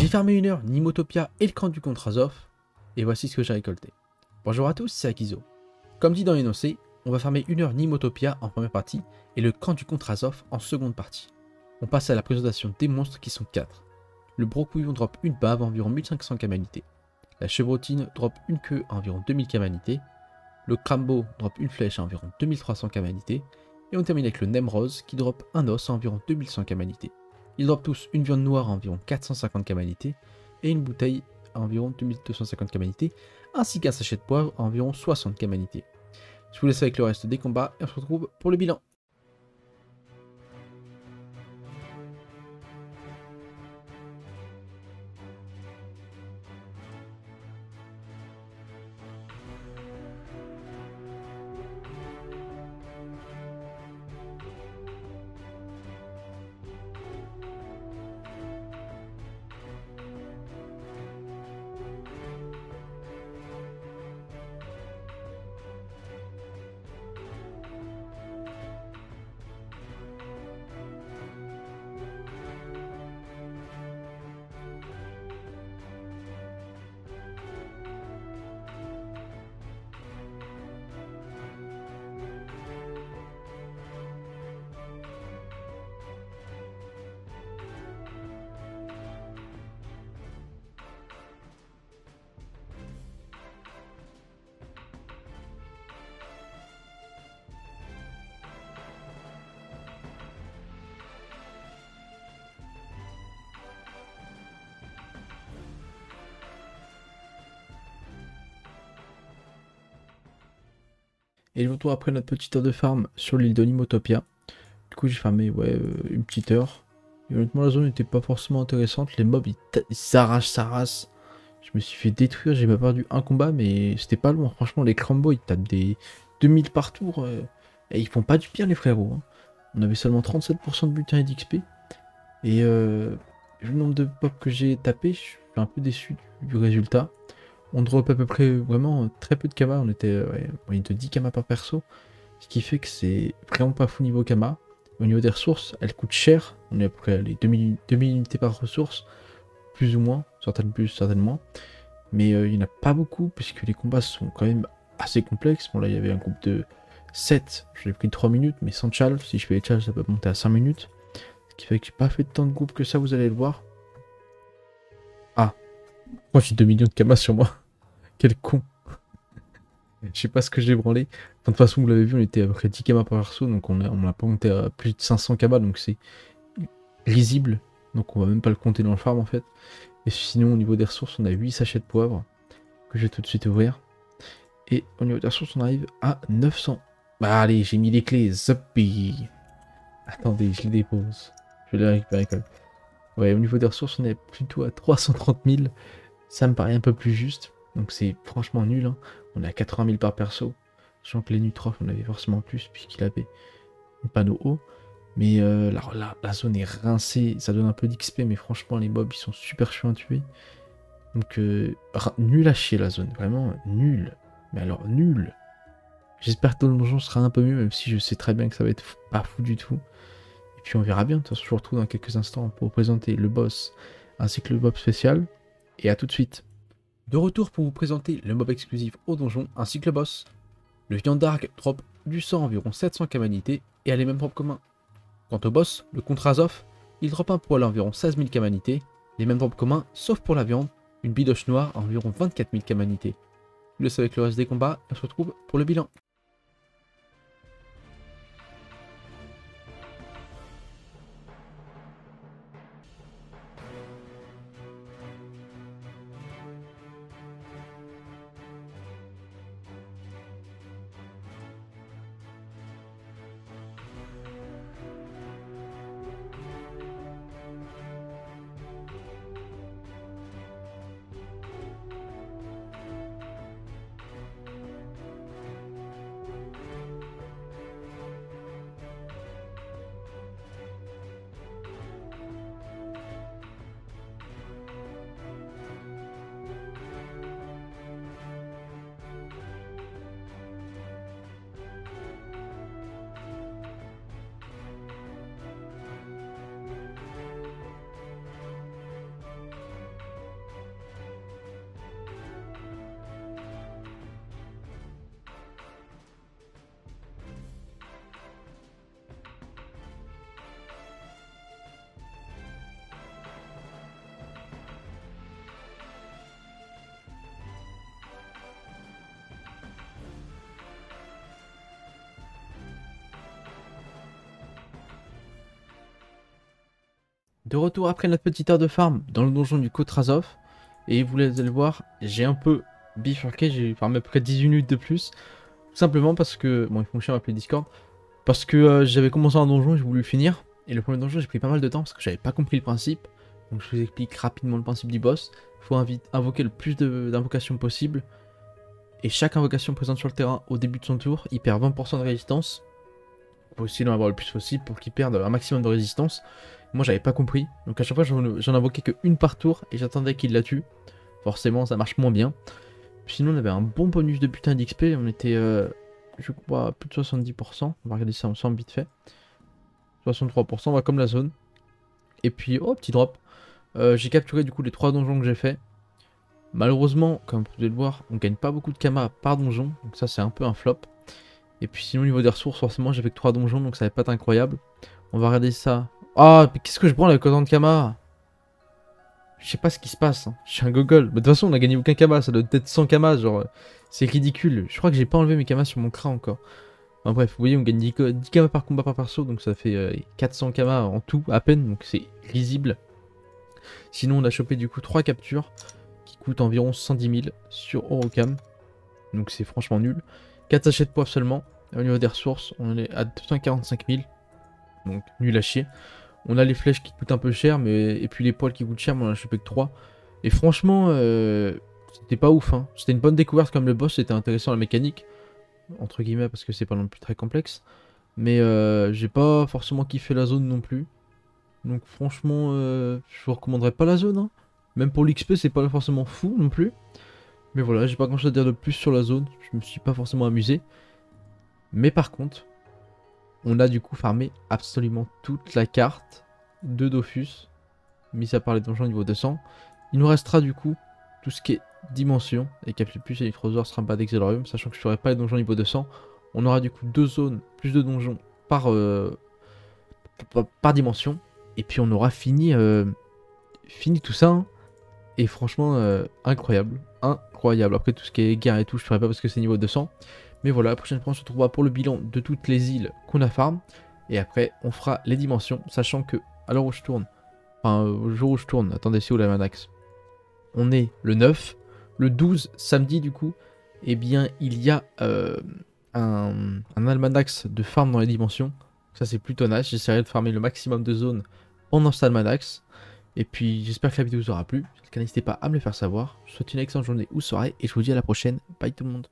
J'ai fermé 1 heure Nimotopia et le camp du Contrazov, et voici ce que j'ai récolté. Bonjour à tous, c'est Akizo. Comme dit dans l'énoncé, on va farmer 1 heure Nimotopia en première partie et le camp du Contrazov en seconde partie. On passe à la présentation des monstres qui sont 4. Le brocouillon drop une bave à environ 1500 kamanités. La chevrotine drop une queue à environ 2000 kamanités. Le crambo drop une flèche à environ 2300 kamanités. Et on termine avec le Nemrose qui drop un os à environ 2100 kamanités. Ils dropent tous une viande noire à environ 450 kamanités et une bouteille à environ 2250 kamanités, ainsi qu'un sachet de poivre à environ 60 kamanités. Je vous laisse avec le reste des combats et on se retrouve pour le bilan. Et le retour après notre petite heure de farm sur l'île de Nimotopia. Du coup j'ai farmé une petite heure. Et honnêtement la zone n'était pas forcément intéressante. Les mobs ils s'arrachent sa race. Je me suis fait détruire, j'ai pas perdu un combat mais c'était pas loin. Franchement les crambos ils tapent des 2000 par tour. Et ils font pas du pire les frérots. Hein. On avait seulement 37% de butin et d'XP. Et le nombre de pop que j'ai tapé, je suis un peu déçu du résultat. On drop à peu près vraiment très peu de kama, on était moyenne de 10 kama par perso, ce qui fait que c'est vraiment pas fou niveau kama. Au niveau des ressources, elles coûtent cher, on est à peu près à les 2000 unités par ressource, plus ou moins, certaines plus, certaines moins. Mais il n'y en a pas beaucoup, puisque les combats sont quand même assez complexes. Bon là il y avait un groupe de 7, je l'ai pris 3 minutes, mais sans chal, si je fais les chal ça peut monter à 5 minutes. Ce qui fait que j'ai pas fait tant de groupes que ça, vous allez le voir. Ah, moi j'ai 2 millions de kama sur moi. Quel con. Je sais pas ce que j'ai branlé. Enfin, de toute façon, vous l'avez vu, on était à peu près 10 km par perso, donc on l'a pas monté à plus de 500 km, donc c'est risible. Donc on va même pas le compter dans le farm en fait. Et sinon, au niveau des ressources, on a 8 sachets de poivre, que je vais tout de suite ouvrir. Et au niveau des ressources, on arrive à 900. Bah allez, j'ai mis les clés, zuppi. Attendez, je les dépose. Je vais les récupérer quand même. Ouais, au niveau des ressources, on est plutôt à 330 000. Ça me paraît un peu plus juste. Donc c'est franchement nul. Hein. On est à 80 000 par perso. Sachant que les Nutrophes, on avait forcément plus puisqu'il avait un panneau haut. Mais la zone est rincée. Ça donne un peu d'XP. Mais franchement, les mobs, ils sont super chiants à tuer. Donc nul à chier la zone. Vraiment nul. Mais alors nul. J'espère que le donjon sera un peu mieux. Même si je sais très bien que ça va être pas fou du tout. Et puis on verra bien. De toute façon, je vous retrouve dans quelques instants pour vous présenter le boss ainsi que le mob spécial. Et à tout de suite. De retour pour vous présenter le mob exclusif au donjon ainsi que le boss. Le Viandarg drop du sang environ 700 kamanités et a les mêmes propres communs. Quant au boss, le Contrazov, il drop un poil à environ 16 000 kamanités, les mêmes propres communs sauf pour la viande, une bidoche noire à environ 24 000 kamanités. Je vous laisse avec le reste des combats et on se retrouve pour le bilan. De retour après notre petite heure de farm dans le donjon du Kotrazov. Et vous allez le voir, j'ai un peu bifurqué, j'ai farmé à peu près 10 minutes de plus. Tout simplement parce que... Bon, il faut que je m'appeler Discord. Parce que j'avais commencé un donjon et j'ai voulu le finir. Et le premier donjon, j'ai pris pas mal de temps parce que j'avais pas compris le principe. Donc je vous explique rapidement le principe du boss. Il faut invoquer le plus d'invocations possible. Et chaque invocation présente sur le terrain au début de son tour, il perd 20% de résistance. Il faut aussi en avoir le plus possible pour qu'il perde un maximum de résistance. Moi j'avais pas compris, donc à chaque fois j'en invoquais qu'une par tour et j'attendais qu'il la tue. Forcément ça marche moins bien. Puis sinon on avait un bon bonus de putain d'XP, on était je crois à plus de 70%. On va regarder ça ensemble vite fait. 63%, on va comme la zone. Et puis oh petit drop. J'ai capturé du coup les 3 donjons que j'ai fait. Malheureusement, comme vous pouvez le voir, on gagne pas beaucoup de kama par donjon, donc ça c'est un peu un flop. Et puis sinon au niveau des ressources, forcément j'ai fait que 3 donjons, donc ça va pas être incroyable. On va regarder ça. Ah, mais qu'est-ce que je prends avec autant de kama? Je sais pas ce qui se passe, hein. Je suis un gogol. De toute façon on a gagné aucun kama, ça doit être 100 kama, genre c'est ridicule. Je crois que j'ai pas enlevé mes kamas sur mon cran encore. Enfin, bref, vous voyez on gagne 10 kama par combat par perso, donc ça fait 400 kama en tout à peine, donc c'est risible. Sinon on a chopé du coup 3 captures qui coûtent environ 110 000 sur Eurocam, donc c'est franchement nul. 4 sachets de poivre seulement, et au niveau des ressources on est à 245 000, donc nul à chier. On a les flèches qui coûtent un peu cher, et puis les poils qui coûtent cher, mais on en a chopé que 3. Et franchement, c'était pas ouf, hein. C'était une bonne découverte comme le boss, c'était intéressant la mécanique, entre guillemets, parce que c'est pas non plus très complexe. Mais j'ai pas forcément kiffé la zone non plus. Donc franchement, je vous recommanderais pas la zone, hein. Même pour l'XP, c'est pas forcément fou non plus. Mais voilà, j'ai pas grand chose à dire de plus sur la zone. Je me suis pas forcément amusé. Mais par contre, on a du coup farmé absolument toute la carte de Dofus, mis à part les donjons niveau 200. Il nous restera du coup tout ce qui est dimension, et Capsulus et Electrosaur sera pas d'Exelorium, sachant que je ferai pas les donjons niveau 200. On aura du coup 2 zones, plus de donjons par dimension. Et puis on aura fini tout ça, hein. Et franchement, incroyable. Incroyable. Après, tout ce qui est guerre et tout, je ferai pas parce que c'est niveau 200. Mais voilà, la prochaine fois, on se retrouvera pour le bilan de toutes les îles qu'on a farm. Et après, on fera les dimensions, sachant que, à l'heure où je tourne, enfin, au jour où je tourne, attendez, c'est où la Manax? On est le 9. Le 12, samedi, du coup, eh bien, il y a un almanax de farm dans les dimensions. Ça, c'est plutôt nice. J'essaierai de farmer le maximum de zones pendant cet almanax. Et puis j'espère que la vidéo vous aura plu. N'hésitez pas à me le faire savoir. Je vous souhaite une excellente journée ou soirée et je vous dis à la prochaine. Bye tout le monde.